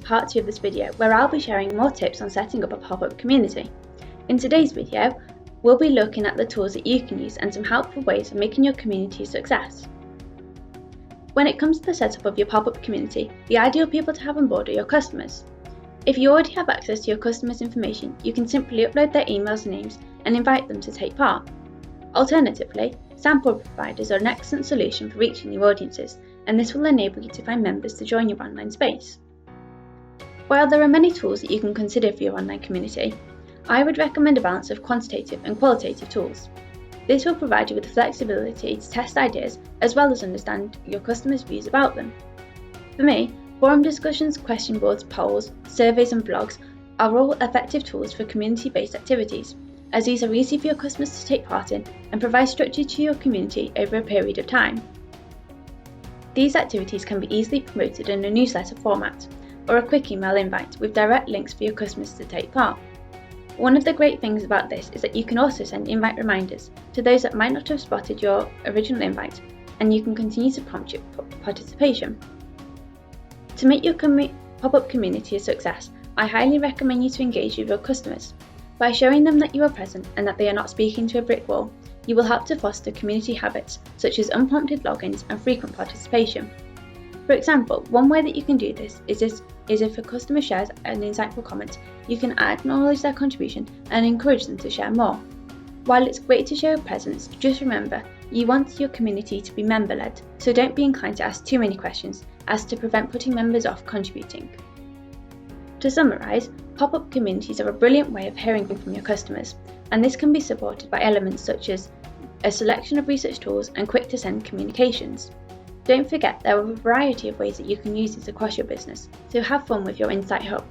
part 2 of this video, where I'll be sharing more tips on setting up a pop-up community. In today's video, we'll be looking at the tools that you can use and some helpful ways of making your community a success. When it comes to the setup of your pop-up community, the ideal people to have on board are your customers. If you already have access to your customers' information, you can simply upload their emails and names and invite them to take part. Alternatively, sample providers are an excellent solution for reaching new audiences, and this will enable you to find members to join your online space. While there are many tools that you can consider for your online community, I would recommend a balance of quantitative and qualitative tools. This will provide you with the flexibility to test ideas as well as understand your customers' views about them. For me, forum discussions, question boards, polls, surveys and blogs are all effective tools for community-based activities, as these are easy for your customers to take part in and provide structure to your community over a period of time. These activities can be easily promoted in a newsletter format or a quick email invite with direct links for your customers to take part. One of the great things about this is that you can also send invite reminders to those that might not have spotted your original invite, and you can continue to prompt your participation. To make your pop-up community a success, I highly recommend you to engage with your customers. By showing them that you are present and that they are not speaking to a brick wall, you will help to foster community habits such as unprompted logins and frequent participation. For example, one way that you can do this is if a customer shares an insightful comment, you can acknowledge their contribution and encourage them to share more. While it's great to show a presence, just remember, you want your community to be member-led, so don't be inclined to ask too many questions as to prevent putting members off contributing. To summarise, pop-up communities are a brilliant way of hearing from your customers, and this can be supported by elements such as a selection of research tools and quick-to-send communications. Don't forget, there are a variety of ways that you can use these across your business, so have fun with your InsightHub.